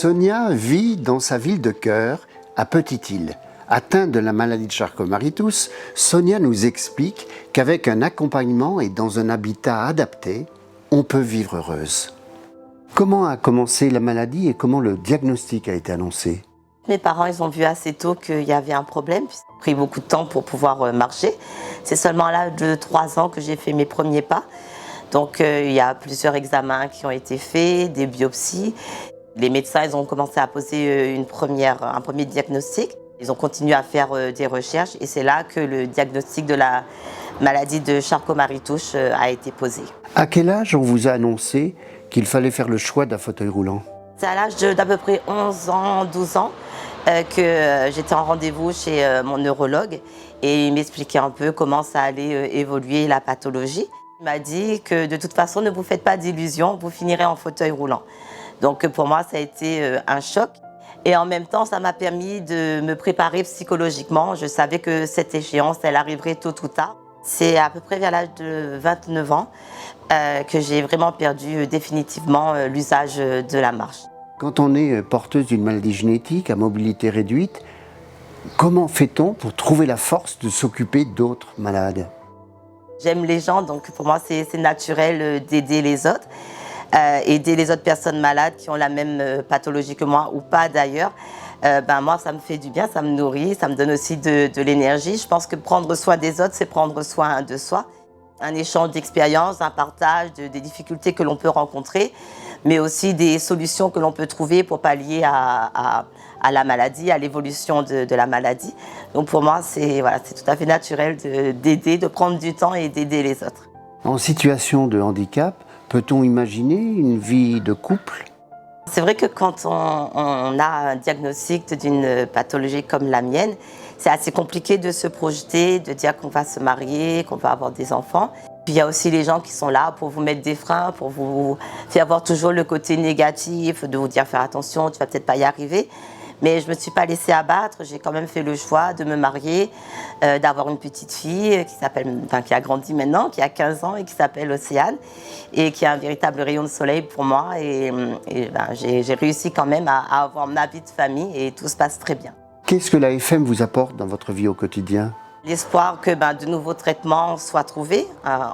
Sonia vit dans sa ville de cœur, à Petite-Île. Atteinte de la maladie de Charcot-Marie-Tooth, Sonia nous explique qu'avec un accompagnement et dans un habitat adapté, on peut vivre heureuse. Comment a commencé la maladie et comment le diagnostic a été annoncé? Mes parents, ils ont vu assez tôt qu'il y avait un problème. Ça a pris beaucoup de temps pour pouvoir marcher. C'est seulement à l'âge de 3 ans que j'ai fait mes premiers pas. Donc il y a plusieurs examens qui ont été faits, des biopsies. Les médecins, ils ont commencé à poser un premier diagnostic. Ils ont continué à faire des recherches et c'est là que le diagnostic de la maladie de Charcot-Marie-Tooth a été posé. À quel âge on vous a annoncé qu'il fallait faire le choix d'un fauteuil roulant? C'est à l'âge d'à peu près 11 ans, 12 ans que j'étais en rendez-vous chez mon neurologue et il m'expliquait un peu comment ça allait évoluer la pathologie. Il m'a dit que de toute façon, ne vous faites pas d'illusions, vous finirez en fauteuil roulant. Donc pour moi, ça a été un choc. Et en même temps, ça m'a permis de me préparer psychologiquement. Je savais que cette échéance, elle arriverait tôt ou tard. C'est à peu près vers l'âge de 29 ans que j'ai vraiment perdu définitivement l'usage de la marche. Quand on est porteuse d'une maladie génétique à mobilité réduite, comment fait-on pour trouver la force de s'occuper d'autres malades? J'aime les gens, donc pour moi, c'est naturel d'aider les autres. Aider les autres personnes malades qui ont la même pathologie que moi ou pas d'ailleurs, moi ça me fait du bien, ça me nourrit, ça me donne aussi de l'énergie. Je pense que prendre soin des autres, c'est prendre soin de soi. Un échange d'expériences, un partage des difficultés que l'on peut rencontrer, mais aussi des solutions que l'on peut trouver pour pallier à la maladie, à l'évolution de la maladie. Donc pour moi, c'est tout à fait naturel d'aider, de prendre du temps et d'aider les autres. En situation de handicap, peut-on imaginer une vie de couple? C'est vrai que quand on a un diagnostic d'une pathologie comme la mienne, c'est assez compliqué de se projeter, de dire qu'on va se marier, qu'on va avoir des enfants. Puis il y a aussi les gens qui sont là pour vous mettre des freins, pour vous faire voir toujours le côté négatif, de vous dire faire attention, tu vas peut-être pas y arriver. Mais je ne me suis pas laissée abattre, j'ai quand même fait le choix de me marier, d'avoir une petite fille qui a grandi maintenant, qui a 15 ans et qui s'appelle Océane et qui a un véritable rayon de soleil pour moi. J'ai réussi quand même à avoir ma vie de famille et tout se passe très bien. Qu'est-ce que l'AFM vous apporte dans votre vie au quotidien? L'espoir que de nouveaux traitements soient trouvés,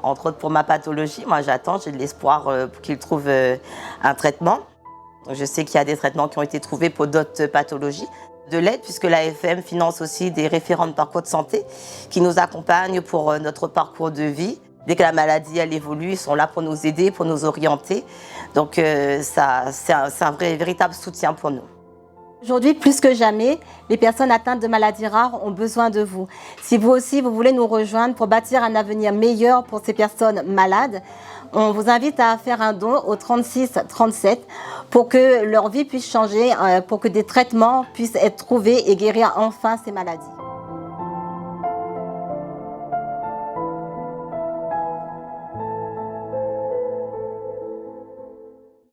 entre autres pour ma pathologie. Moi j'ai de l'espoir pour qu'ils trouvent un traitement. Je sais qu'il y a des traitements qui ont été trouvés pour d'autres pathologies. De l'aide, puisque l'AFM finance aussi des référents de parcours de santé qui nous accompagnent pour notre parcours de vie. Dès que la maladie elle évolue, ils sont là pour nous aider, pour nous orienter. Donc c'est un véritable soutien pour nous. Aujourd'hui, plus que jamais, les personnes atteintes de maladies rares ont besoin de vous. Si vous aussi, vous voulez nous rejoindre pour bâtir un avenir meilleur pour ces personnes malades, on vous invite à faire un don au 36 37 pour que leur vie puisse changer, pour que des traitements puissent être trouvés et guérir enfin ces maladies.